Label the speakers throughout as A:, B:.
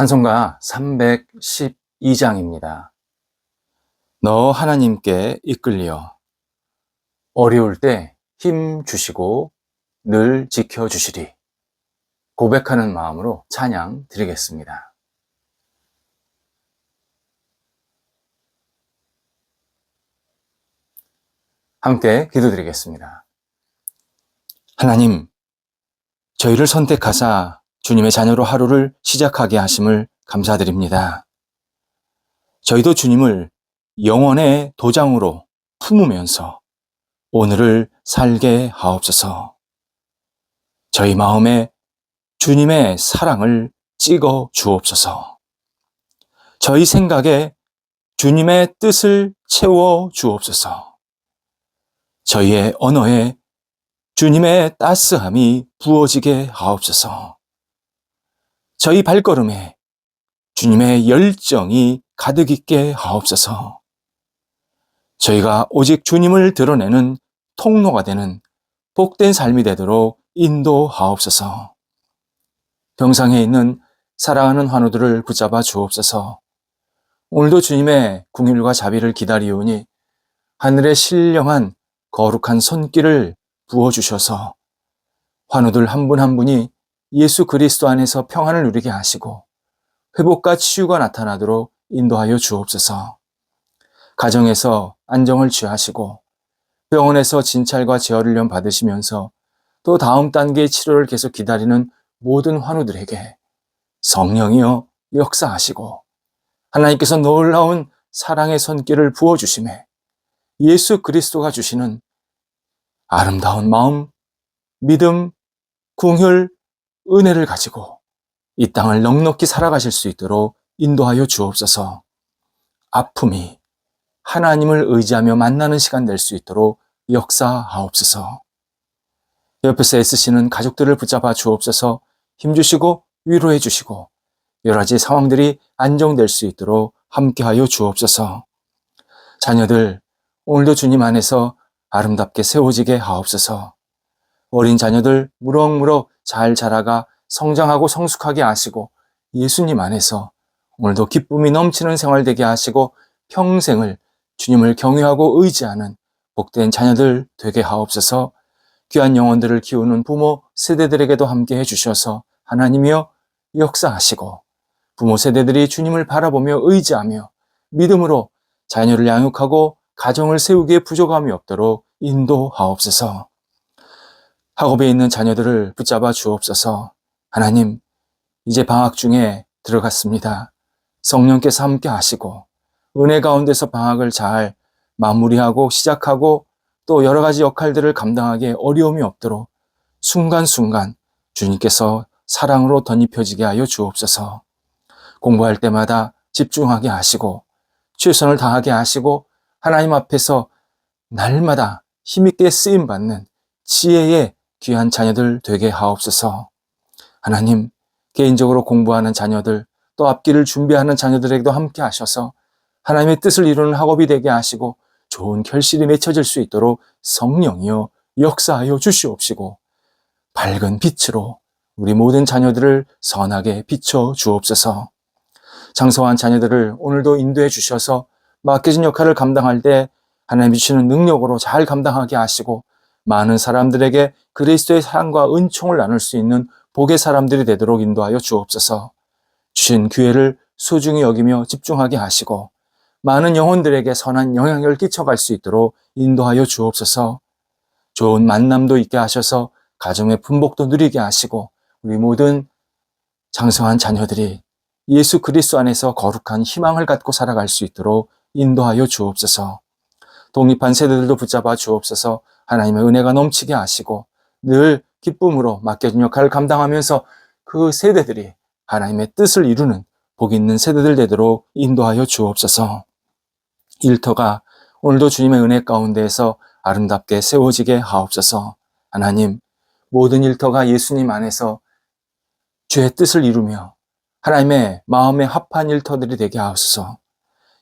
A: 찬송가 312장입니다. 너 하나님께 이끌리어 어려울 때 힘 주시고 늘 지켜주시리. 고백하는 마음으로 찬양 드리겠습니다. 함께 기도드리겠습니다. 하나님, 저희를 선택하사 주님의 자녀로 하루를 시작하게 하심을 감사드립니다. 저희도 주님을 영원의 도장으로 품으면서 오늘을 살게 하옵소서. 저희 마음에 주님의 사랑을 찍어 주옵소서. 저희 생각에 주님의 뜻을 채워 주옵소서. 저희의 언어에 주님의 따스함이 부어지게 하옵소서. 저희 발걸음에 주님의 열정이 가득 있게 하옵소서. 저희가 오직 주님을 드러내는 통로가 되는 복된 삶이 되도록 인도하옵소서. 병상에 있는 사랑하는 환우들을 붙잡아 주옵소서. 오늘도 주님의 긍휼과 자비를 기다리오니 하늘의 신령한 거룩한 손길을 부어주셔서 환우들 한 분 한 분이 예수 그리스도 안에서 평안을 누리게 하시고 회복과 치유가 나타나도록 인도하여 주옵소서. 가정에서 안정을 취하시고 병원에서 진찰과 재활훈련 받으시면서 또 다음 단계의 치료를 계속 기다리는 모든 환우들에게 성령이여 역사하시고 하나님께서 놀라운 사랑의 손길을 부어주심에 예수 그리스도가 주시는 아름다운 마음, 믿음, 긍휼, 은혜를 가지고 이 땅을 넉넉히 살아가실 수 있도록 인도하여 주옵소서. 아픔이 하나님을 의지하며 만나는 시간 될 수 있도록 역사하옵소서. 옆에서 애쓰시는 가족들을 붙잡아 주옵소서. 힘주시고 위로해 주시고 여러 가지 상황들이 안정될 수 있도록 함께하여 주옵소서. 자녀들 오늘도 주님 안에서 아름답게 세워지게 하옵소서. 어린 자녀들 무럭무럭 잘 자라가 성장하고 성숙하게 하시고 예수님 안에서 오늘도 기쁨이 넘치는 생활 되게 하시고 평생을 주님을 경외하고 의지하는 복된 자녀들 되게 하옵소서. 귀한 영혼들을 키우는 부모 세대들에게도 함께 해주셔서 하나님이여 역사하시고 부모 세대들이 주님을 바라보며 의지하며 믿음으로 자녀를 양육하고 가정을 세우기에 부족함이 없도록 인도하옵소서. 학업에 있는 자녀들을 붙잡아 주옵소서. 하나님, 이제 방학 중에 들어갔습니다. 성령께서 함께 하시고 은혜 가운데서 방학을 잘 마무리하고 시작하고 또 여러 가지 역할들을 감당하기에 어려움이 없도록 순간순간 주님께서 사랑으로 덧입혀지게 하여 주옵소서. 공부할 때마다 집중하게 하시고 최선을 다하게 하시고 하나님 앞에서 날마다 힘있게 쓰임받는 지혜의 귀한 자녀들 되게 하옵소서. 하나님, 개인적으로 공부하는 자녀들 또 앞길을 준비하는 자녀들에게도 함께 하셔서 하나님의 뜻을 이루는 학업이 되게 하시고 좋은 결실이 맺혀질 수 있도록 성령이여 역사하여 주시옵시고 밝은 빛으로 우리 모든 자녀들을 선하게 비춰 주옵소서. 장성한 자녀들을 오늘도 인도해 주셔서 맡겨진 역할을 감당할 때 하나님이 주시는 능력으로 잘 감당하게 하시고 많은 사람들에게 그리스도의 사랑과 은총을 나눌 수 있는 복의 사람들이 되도록 인도하여 주옵소서. 주신 기회를 소중히 여기며 집중하게 하시고 많은 영혼들에게 선한 영향력을 끼쳐갈 수 있도록 인도하여 주옵소서. 좋은 만남도 있게 하셔서 가정의 품복도 누리게 하시고 우리 모든 장성한 자녀들이 예수 그리스도 안에서 거룩한 희망을 갖고 살아갈 수 있도록 인도하여 주옵소서. 독립한 세대들도 붙잡아 주옵소서. 하나님의 은혜가 넘치게 하시고 늘 기쁨으로 맡겨진 역할을 감당하면서 그 세대들이 하나님의 뜻을 이루는 복 있는 세대들 되도록 인도하여 주옵소서. 일터가 오늘도 주님의 은혜 가운데에서 아름답게 세워지게 하옵소서. 하나님, 모든 일터가 예수님 안에서 주의 뜻을 이루며 하나님의 마음에 합한 일터들이 되게 하옵소서.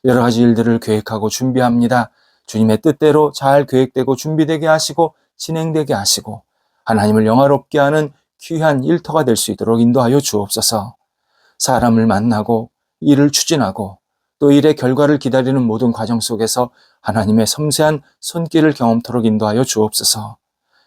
A: 여러 가지 일들을 계획하고 준비합니다. 주님의 뜻대로 잘 계획되고 준비되게 하시고 진행되게 하시고 하나님을 영화롭게 하는 귀한 일터가 될 수 있도록 인도하여 주옵소서. 사람을 만나고 일을 추진하고 또 일의 결과를 기다리는 모든 과정 속에서 하나님의 섬세한 손길을 경험토록 인도하여 주옵소서.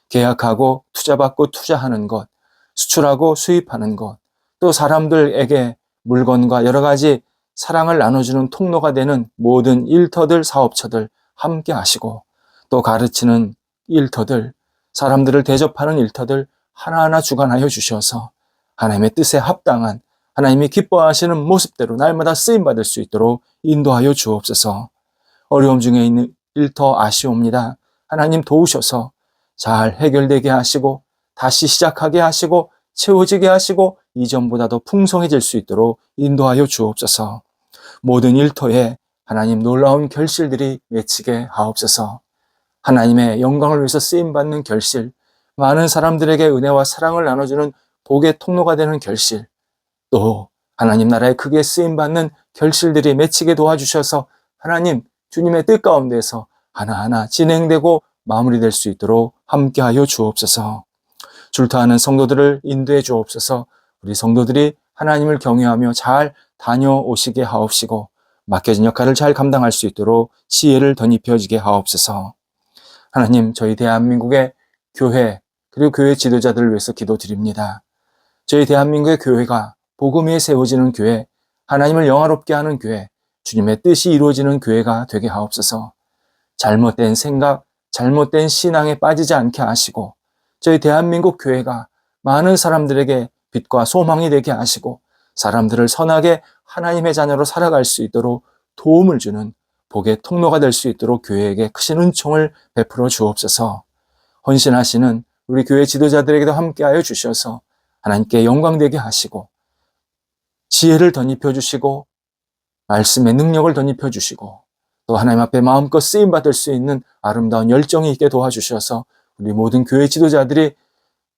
A: 계약하고 투자받고 투자하는 것, 수출하고 수입하는 것, 또 사람들에게 물건과 여러 가지 사랑을 나눠주는 통로가 되는 모든 일터들, 사업처들 함께 하시고, 또 가르치는 일터들, 사람들을 대접하는 일터들 하나하나 주관하여 주셔서 하나님의 뜻에 합당한, 하나님이 기뻐하시는 모습대로 날마다 쓰임받을 수 있도록 인도하여 주옵소서. 어려움 중에 있는 일터 아시옵니다. 하나님 도우셔서 잘 해결되게 하시고 다시 시작하게 하시고 채워지게 하시고 이전보다 더 풍성해질 수 있도록 인도하여 주옵소서. 모든 일터에 하나님 놀라운 결실들이 맺히게 하옵소서. 하나님의 영광을 위해서 쓰임받는 결실, 많은 사람들에게 은혜와 사랑을 나눠주는 복의 통로가 되는 결실, 또 하나님 나라에 크게 쓰임받는 결실들이 맺히게 도와주셔서 하나님 주님의 뜻 가운데서 하나하나 진행되고 마무리될 수 있도록 함께하여 주옵소서. 줄타하는 성도들을 인도해 주옵소서. 우리 성도들이 하나님을 경외하며 잘 다녀오시게 하옵시고 맡겨진 역할을 잘 감당할 수 있도록 지혜를 덧입혀지게 하옵소서. 하나님, 저희 대한민국의 교회 그리고 교회 지도자들을 위해서 기도드립니다. 저희 대한민국의 교회가 복음 위에 세워지는 교회, 하나님을 영화롭게 하는 교회, 주님의 뜻이 이루어지는 교회가 되게 하옵소서. 잘못된 생각, 잘못된 신앙에 빠지지 않게 하시고 저희 대한민국 교회가 많은 사람들에게 빛과 소망이 되게 하시고 사람들을 선하게 하나님의 자녀로 살아갈 수 있도록 도움을 주는 복의 통로가 될 수 있도록 교회에게 크신 은총을 베풀어 주옵소서. 헌신하시는 우리 교회 지도자들에게도 함께하여 주셔서 하나님께 영광되게 하시고 지혜를 덧입혀 주시고 말씀의 능력을 덧입혀 주시고 또 하나님 앞에 마음껏 쓰임받을 수 있는 아름다운 열정이 있게 도와주셔서 우리 모든 교회 지도자들이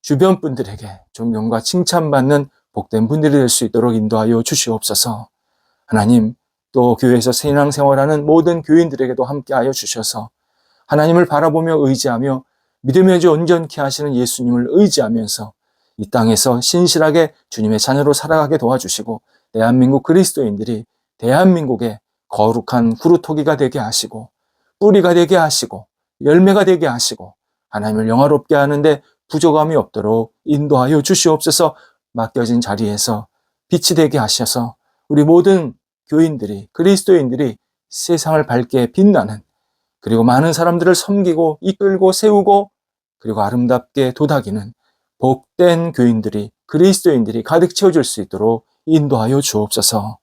A: 주변 분들에게 존경과 칭찬받는 복된 분들이 될 수 있도록 인도하여 주시옵소서. 하나님, 또 교회에서 신앙생활하는 모든 교인들에게도 함께하여 주셔서 하나님을 바라보며 의지하며 믿음의 주 온전케 하시는 예수님을 의지하면서 이 땅에서 신실하게 주님의 자녀로 살아가게 도와주시고 대한민국 그리스도인들이 대한민국의 거룩한 구루토기가 되게 하시고 뿌리가 되게 하시고 열매가 되게 하시고 하나님을 영화롭게 하는데 부족함이 없도록 인도하여 주시옵소서. 맡겨진 자리에서 빛이 되게 하셔서 우리 모든 교인들이 그리스도인들이 세상을 밝게 빛나는 그리고 많은 사람들을 섬기고 이끌고 세우고 그리고 아름답게 도닥이는 복된 교인들이 그리스도인들이 가득 채워질 수 있도록 인도하여 주옵소서.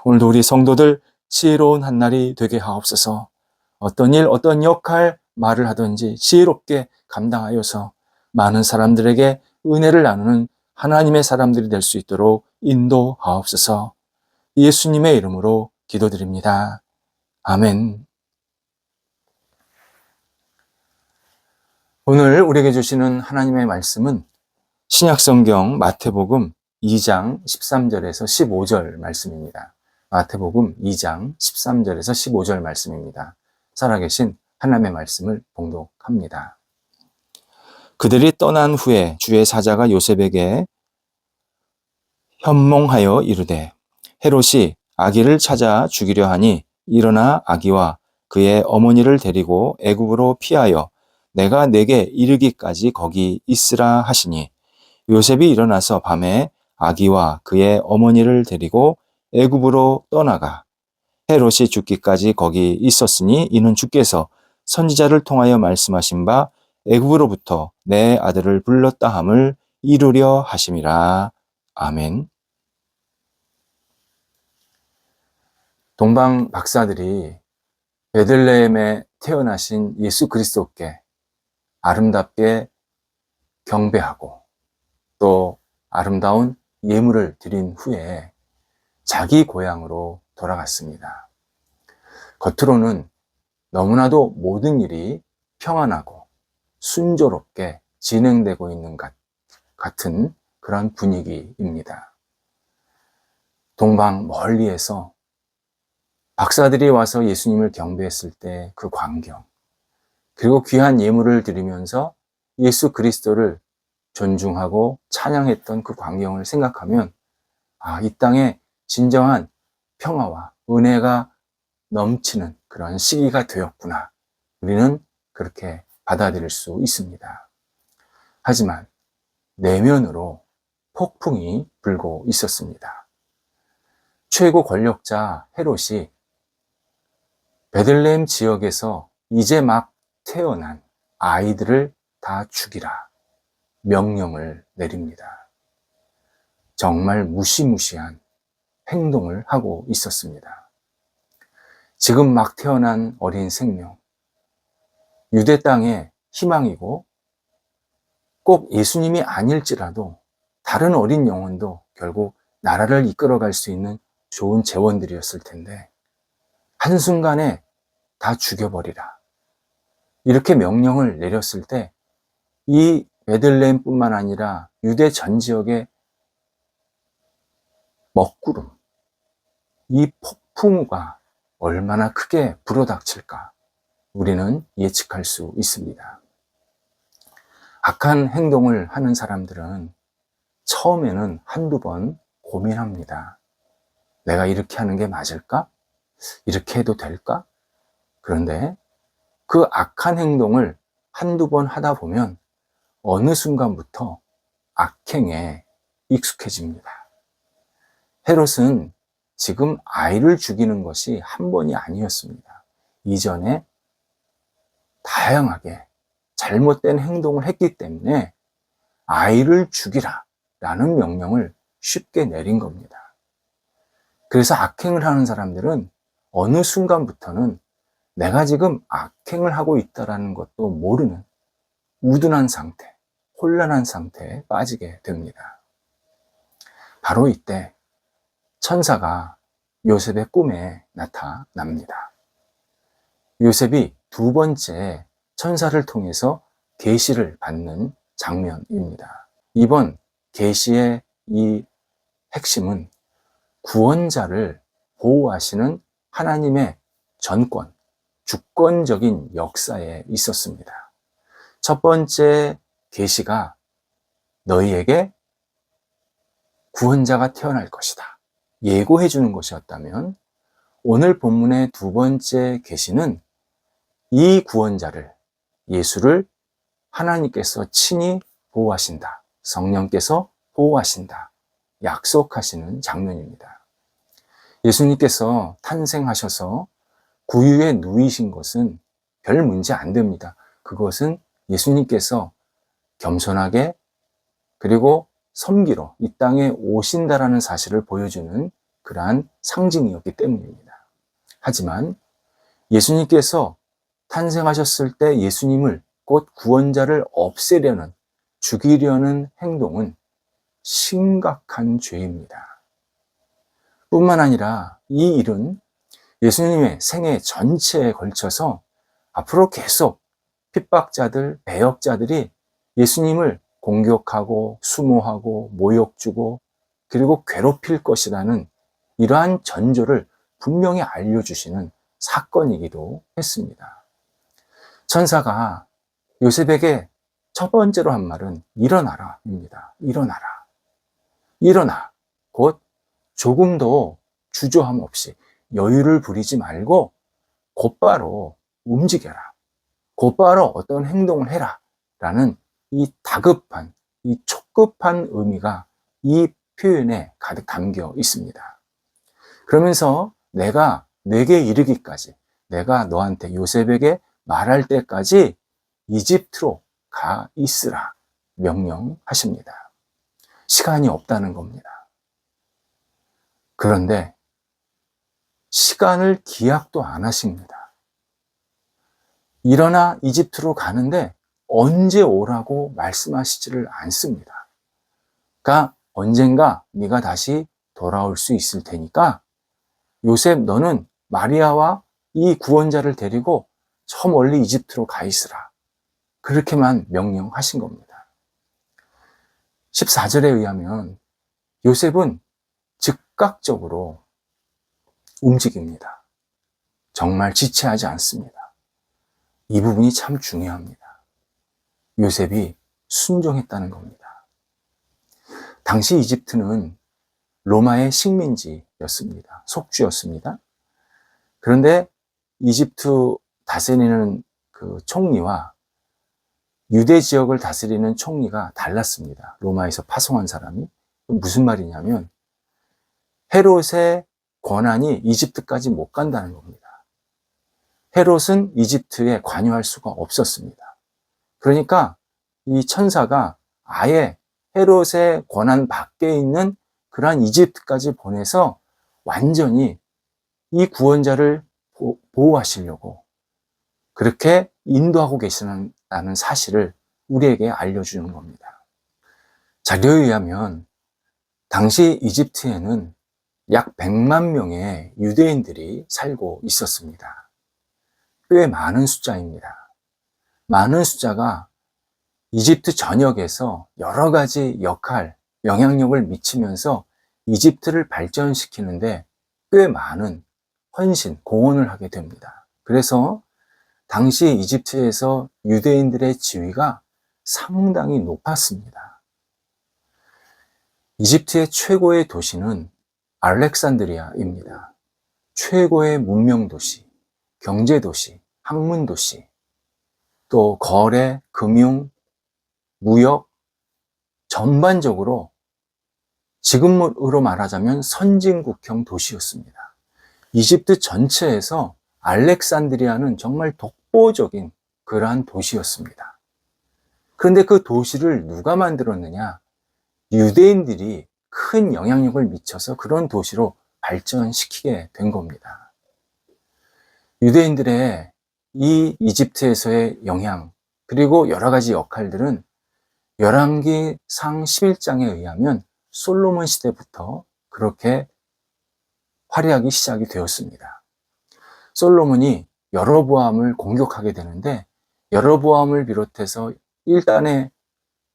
A: 오늘도 우리 성도들 지혜로운 한날이 되게 하옵소서. 어떤 일, 어떤 역할, 말을 하든지 지혜롭게 감당하여서 많은 사람들에게 은혜를 나누는 하나님의 사람들이 될 수 있도록 인도하옵소서. 예수님의 이름으로 기도드립니다. 아멘. 오늘 우리에게 주시는 하나님의 말씀은 신약성경 마태복음 2장 13절에서 15절 말씀입니다. 마태복음 2장 13절에서 15절 말씀입니다. 살아계신 하나님의 말씀을 봉독합니다. 그들이 떠난 후에 주의 사자가 요셉에게 현몽하여 이르되 헤롯이 아기를 찾아 죽이려 하니 일어나 아기와 그의 어머니를 데리고 애굽으로 피하여 내가 내게 이르기까지 거기 있으라 하시니 요셉이 일어나서 밤에 아기와 그의 어머니를 데리고 애굽으로 떠나가 헤롯이 죽기까지 거기 있었으니 이는 주께서 선지자를 통하여 말씀하신 바 애굽으로부터 내 아들을 불렀다 함을 이루려 하심이라. 아멘. 동방 박사들이 베들레헴에 태어나신 예수 그리스도께 아름답게 경배하고 또 아름다운 예물을 드린 후에 자기 고향으로 돌아갔습니다. 겉으로는 너무나도 모든 일이 평안하고 순조롭게 진행되고 있는 것 같은 그런 분위기입니다. 동방 멀리에서 박사들이 와서 예수님을 경배했을 때 그 광경, 그리고 귀한 예물을 드리면서 예수 그리스도를 존중하고 찬양했던 그 광경을 생각하면 이 땅에 진정한 평화와 은혜가 넘치는 그런 시기가 되었구나. 우리는 그렇게 받아들일 수 있습니다. 하지만 내면으로 폭풍이 불고 있었습니다. 최고 권력자 헤롯이 베들레헴 지역에서 이제 막 태어난 아이들을 다 죽이라 명령을 내립니다. 정말 무시무시한 행동을 하고 있었습니다. 지금 막 태어난 어린 생명, 유대 땅의 희망이고 꼭 예수님이 아닐지라도 다른 어린 영혼도 결국 나라를 이끌어갈 수 있는 좋은 재원들이었을 텐데 한순간에 다 죽여버리라. 이렇게 명령을 내렸을 때 이 베들레헴뿐만 아니라 유대 전 지역의 먹구름, 이 폭풍우가 얼마나 크게 불어닥칠까 우리는 예측할 수 있습니다. 악한 행동을 하는 사람들은 처음에는 한두 번 고민합니다. 내가 이렇게 하는 게 맞을까? 이렇게 해도 될까? 그런데 그 악한 행동을 한두 번 하다 보면 어느 순간부터 악행에 익숙해집니다. 헤롯은 지금 아이를 죽이는 것이 한 번이 아니었습니다. 이전에 다양하게 잘못된 행동을 했기 때문에 아이를 죽이라 라는 명령을 쉽게 내린 겁니다. 그래서 악행을 하는 사람들은 어느 순간부터는 내가 지금 악행을 하고 있다는 것도 모르는 우둔한 상태, 혼란한 상태에 빠지게 됩니다. 바로 이때 천사가 요셉의 꿈에 나타납니다. 요셉이 두 번째 천사를 통해서 계시를 받는 장면입니다. 이번 계시의 이 핵심은 구원자를 보호하시는 하나님의 전권, 주권적인 역사에 있었습니다. 첫 번째 계시가 너희에게 구원자가 태어날 것이다. 예고해 주는 것이었다면 오늘 본문의 두 번째 계시는 이 구원자를, 예수를 하나님께서 친히 보호하신다. 성령께서 보호하신다. 약속하시는 장면입니다. 예수님께서 탄생하셔서 구유에 누이신 것은 별 문제 안 됩니다. 그것은 예수님께서 겸손하게 그리고 섬기러 이 땅에 오신다라는 사실을 보여주는 그러한 상징이었기 때문입니다. 하지만 예수님께서 탄생하셨을 때 예수님을 곧 구원자를 없애려는, 죽이려는 행동은 심각한 죄입니다. 뿐만 아니라 이 일은 예수님의 생애 전체에 걸쳐서 앞으로 계속 핍박자들, 배역자들이 예수님을 공격하고 수모하고 모욕 주고 그리고 괴롭힐 것이라는 이러한 전조를 분명히 알려주시는 사건이기도 했습니다. 천사가 요셉에게 첫 번째로 한 말은 일어나라입니다. 일어나라. 일어나. 곧 조금도 주저함 없이 여유를 부리지 말고 곧바로 움직여라. 곧바로 어떤 행동을 해라. 라는 이 다급한, 이 촉급한 의미가 이 표현에 가득 담겨 있습니다. 그러면서 내가 내게 이르기까지, 내가 너한테 요셉에게 말할 때까지 이집트로 가 있으라 명령하십니다. 시간이 없다는 겁니다. 그런데 시간을 기약도 안 하십니다. 일어나 이집트로 가는데 언제 오라고 말씀하시지를 않습니다. 그러니까 언젠가 네가 다시 돌아올 수 있을 테니까 요셉 너는 마리아와 이 구원자를 데리고 저 멀리 이집트로 가 있으라. 그렇게만 명령하신 겁니다. 14절에 의하면 요셉은 즉각적으로 움직입니다. 정말 지체하지 않습니다. 이 부분이 참 중요합니다. 요셉이 순종했다는 겁니다. 당시 이집트는 로마의 식민지였습니다. 속주였습니다. 그런데 이집트 다스리는 그 총리와 유대 지역을 다스리는 총리가 달랐습니다. 로마에서 파송한 사람이. 무슨 말이냐면 헤롯의 권한이 이집트까지 못 간다는 겁니다. 헤롯은 이집트에 관여할 수가 없었습니다. 그러니까 이 천사가 아예 헤롯의 권한 밖에 있는 그러한 이집트까지 보내서 완전히 이 구원자를 보호하시려고 그렇게 인도하고 계시다는 사실을 우리에게 알려주는 겁니다. 자료에 의하면 당시 이집트에는 약 100만 명의 유대인들이 살고 있었습니다. 꽤 많은 숫자입니다. 많은 숫자가 이집트 전역에서 여러 가지 역할, 영향력을 미치면서 이집트를 발전시키는데 꽤 많은 헌신, 공헌을 하게 됩니다. 그래서 당시 이집트에서 유대인들의 지위가 상당히 높았습니다. 이집트의 최고의 도시는 알렉산드리아입니다. 최고의 문명도시, 경제도시, 학문도시, 또 거래, 금융, 무역, 전반적으로 지금으로 말하자면 선진국형 도시였습니다. 이집트 전체에서 알렉산드리아는 정말 독보적인 그러한 도시였습니다. 그런데 그 도시를 누가 만들었느냐? 유대인들이 큰 영향력을 미쳐서 그런 도시로 발전시키게 된 겁니다. 유대인들의 이 이집트에서의 영향, 그리고 여러 가지 역할들은 열왕기상 11장에 의하면 솔로몬 시대부터 그렇게 화려하기 시작이 되었습니다. 솔로몬이 여로보암을 공격하게 되는데 여로보암을 비롯해서 일단의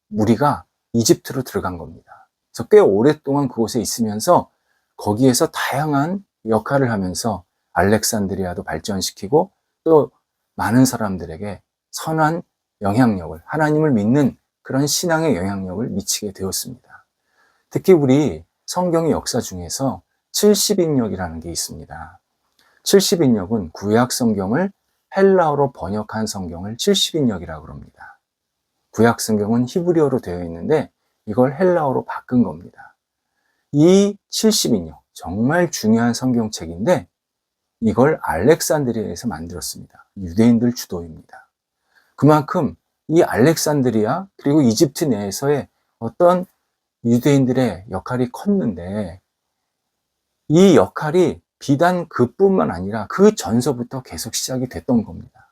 A: 무리가 이집트로 들어간 겁니다. 그래서 꽤 오랫동안 그곳에 있으면서 거기에서 다양한 역할을 하면서 알렉산드리아도 발전시키고 또 많은 사람들에게 선한 영향력을, 하나님을 믿는 그런 신앙의 영향력을 미치게 되었습니다. 특히 우리 성경의 역사 중에서 70인역이라는 게 있습니다. 70인역은 구약 성경을 헬라어로 번역한 성경을 70인역이라고 합니다. 구약 성경은 히브리어로 되어 있는데 이걸 헬라어로 바꾼 겁니다. 이 70인역, 정말 중요한 성경책인데 이걸 알렉산드리아에서 만들었습니다. 유대인들 주도입니다. 그만큼 이 알렉산드리아 그리고 이집트 내에서의 어떤 유대인들의 역할이 컸는데 이 역할이 비단 그뿐만 아니라 그 전서부터 계속 시작이 됐던 겁니다.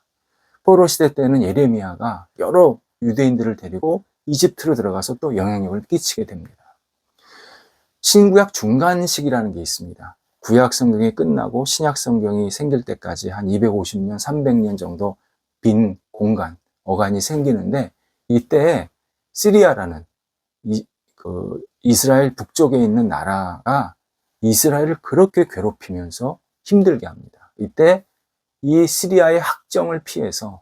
A: 포로 시대 때는 예레미야가 여러 유대인들을 데리고 이집트로 들어가서 또 영향력을 끼치게 됩니다. 신구약 중간식이라는 게 있습니다. 구약 성경이 끝나고 신약 성경이 생길 때까지 한 250년, 300년 정도 빈 공간, 어간이 생기는데 이때 시리아라는 이스라엘 북쪽에 있는 나라가 이스라엘을 그렇게 괴롭히면서 힘들게 합니다. 이때 이 시리아의 학정을 피해서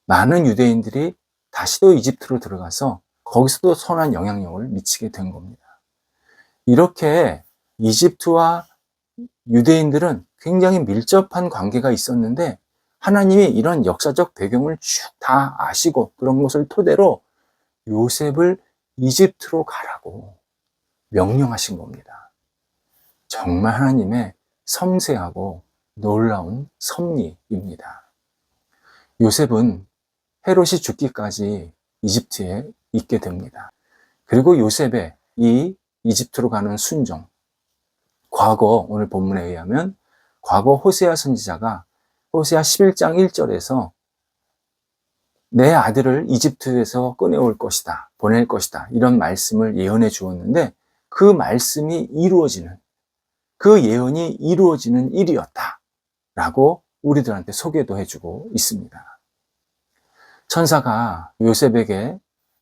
A: 많은 유대인들이 다시 또 이집트로 들어가서 거기서도 선한 영향력을 미치게 된 겁니다. 이렇게 이집트와 유대인들은 굉장히 밀접한 관계가 있었는데 하나님이 이런 역사적 배경을 쭉 다 아시고 그런 것을 토대로 요셉을 이집트로 가라고 명령하신 겁니다. 정말 하나님의 섬세하고 놀라운 섭리입니다. 요셉은 헤롯이 죽기까지 이집트에 있게 됩니다. 그리고 요셉의 이 이집트로 가는 순종, 과거 오늘 본문에 의하면 과거 호세아 선지자가 호세아 11장 1절에서 내 아들을 이집트에서 꺼내올 것이다, 보낼 것이다 이런 말씀을 예언해 주었는데 그 말씀이 이루어지는, 그 예언이 이루어지는 일이었다 라고 우리들한테 소개도 해주고 있습니다. 천사가 요셉에게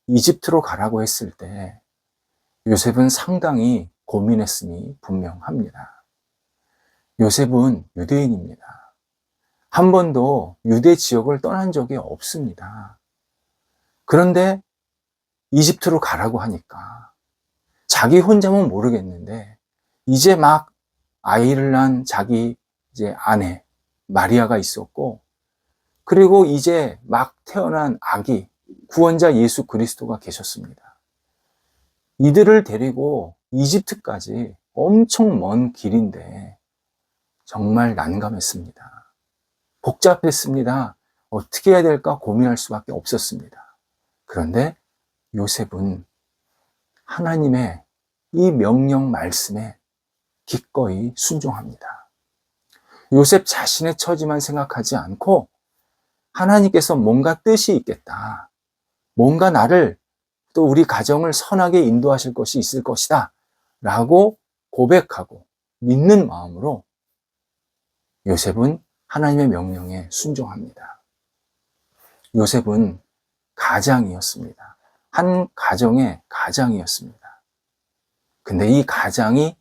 A: 이집트로 가라고 했을 때 요셉은 상당히 고민했음이 분명합니다. 요셉은 유대인입니다. 한 번도 유대 지역을 떠난 적이 없습니다. 그런데 이집트로 가라고 하니까 자기 혼자면 모르겠는데 이제 막 아이를 낳은 자기 이제 아내 마리아가 있었고, 그리고 이제 막 태어난 아기 구원자 예수 그리스도가 계셨습니다. 이들을 데리고 이집트까지 엄청 먼 길인데 정말 난감했습니다. 복잡했습니다. 어떻게 해야 될까 고민할 수밖에 없었습니다. 그런데 요셉은 하나님의 이 명령 말씀에 기꺼이 순종합니다. 요셉 자신의 처지만 생각하지 않고 하나님께서 뭔가 뜻이 있겠다. 뭔가 나를 또 우리 가정을 선하게 인도하실 것이 있을 것이다. 라고 고백하고 믿는 마음으로 요셉은 하나님의 명령에 순종합니다. 요셉은 가장이었습니다. 한 가정의 가장이었습니다. 근데 이 가장이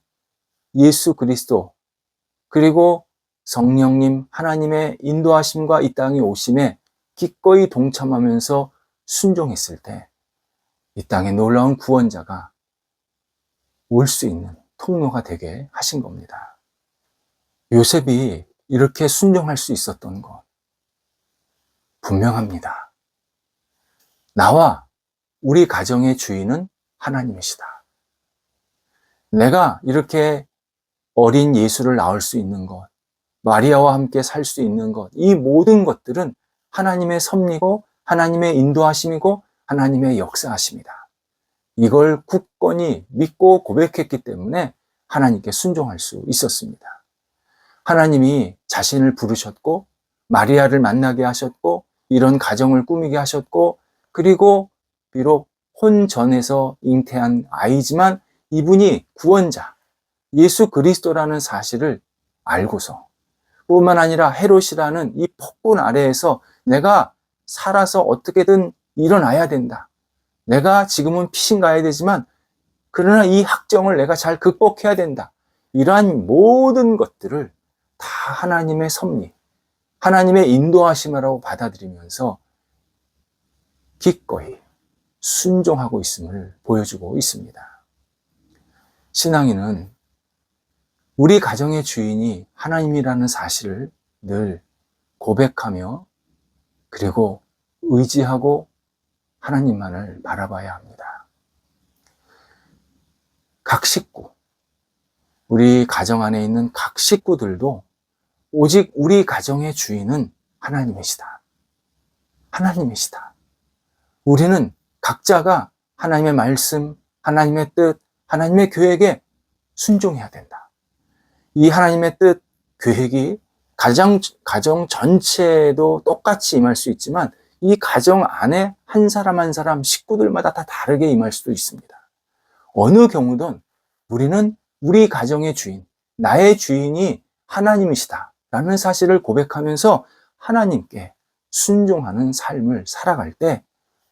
A: 예수 그리스도 그리고 성령님 하나님의 인도하심과 이 땅에 오심에 기꺼이 동참하면서 순종했을 때 이 땅에 놀라운 구원자가 올 수 있는 통로가 되게 하신 겁니다. 요셉이 이렇게 순종할 수 있었던 것 분명합니다. 나와 우리 가정의 주인은 하나님이시다. 내가 이렇게 어린 예수를 낳을 수 있는 것, 마리아와 함께 살 수 있는 것, 이 모든 것들은 하나님의 섭리고 하나님의 인도하심이고 하나님의 역사하심이다. 이걸 굳건히 믿고 고백했기 때문에 하나님께 순종할 수 있었습니다. 하나님이 자신을 부르셨고 마리아를 만나게 하셨고 이런 가정을 꾸미게 하셨고 그리고 비록 혼전에서 잉태한 아이지만 이분이 구원자 예수 그리스도라는 사실을 알고서 뿐만 아니라 헤롯이라는 이 폭군 아래에서 내가 살아서 어떻게든 일어나야 된다. 내가 지금은 피신 가야 되지만 그러나 이 학정을 내가 잘 극복해야 된다. 이러한 모든 것들을 다 하나님의 섭리, 하나님의 인도하심이라고 받아들이면서 기꺼이 순종하고 있음을 보여주고 있습니다. 신앙인은 우리 가정의 주인이 하나님이라는 사실을 늘 고백하며 그리고 의지하고 하나님만을 바라봐야 합니다. 각 식구, 우리 가정 안에 있는 각 식구들도 오직 우리 가정의 주인은 하나님이시다. 하나님이시다. 우리는 각자가 하나님의 말씀, 하나님의 뜻, 하나님의 계획에 순종해야 된다. 이 하나님의 뜻, 계획이 가정 전체에도 똑같이 임할 수 있지만 이 가정 안에 한 사람 한 사람 식구들마다 다 다르게 임할 수도 있습니다. 어느 경우든 우리는 우리 가정의 주인, 나의 주인이 하나님이시다 라는 사실을 고백하면서 하나님께 순종하는 삶을 살아갈 때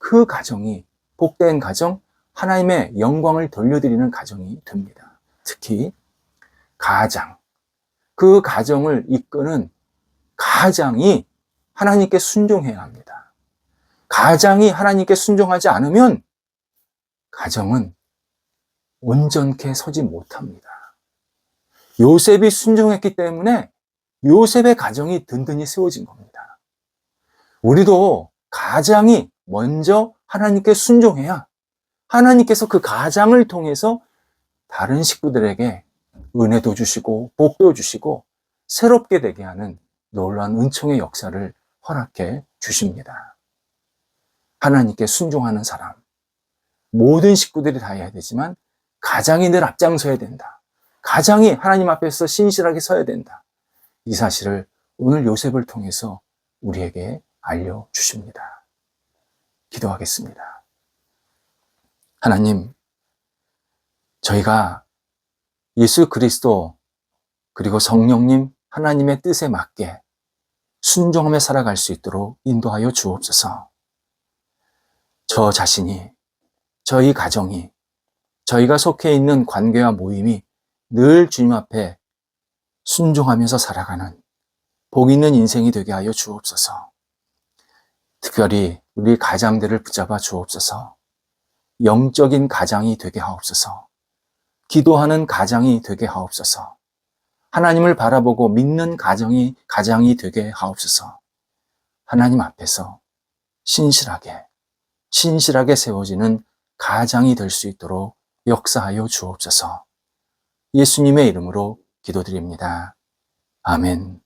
A: 그 가정이 복된 가정, 하나님의 영광을 돌려드리는 가정이 됩니다. 특히 가장, 그 가정을 이끄는 가장이 하나님께 순종해야 합니다. 가장이 하나님께 순종하지 않으면 가정은 온전케 서지 못합니다. 요셉이 순종했기 때문에 요셉의 가정이 든든히 세워진 겁니다. 우리도 가장이 먼저 하나님께 순종해야 하나님께서 그 가장을 통해서 다른 식구들에게 은혜도 주시고 복도 주시고 새롭게 되게 하는 놀라운 은총의 역사를 허락해 주십니다. 하나님께 순종하는 사람, 모든 식구들이 다 해야 되지만 가장이 늘 앞장서야 된다. 가장이 하나님 앞에서 신실하게 서야 된다. 이 사실을 오늘 요셉을 통해서 우리에게 알려주십니다. 기도하겠습니다. 하나님, 저희가 예수 그리스도 그리고 성령님 하나님의 뜻에 맞게 순종하며 살아갈 수 있도록 인도하여 주옵소서. 저 자신이, 저희 가정이, 저희가 속해 있는 관계와 모임이 늘 주님 앞에 순종하면서 살아가는 복 있는 인생이 되게 하여 주옵소서. 특별히 우리 가장들을 붙잡아 주옵소서. 영적인 가장이 되게 하옵소서. 기도하는 가정이 되게 하옵소서. 하나님을 바라보고 믿는 가정이 되게 하옵소서. 하나님 앞에서 신실하게 세워지는 가장이 될 수 있도록 역사하여 주옵소서. 예수님의 이름으로 기도드립니다. 아멘.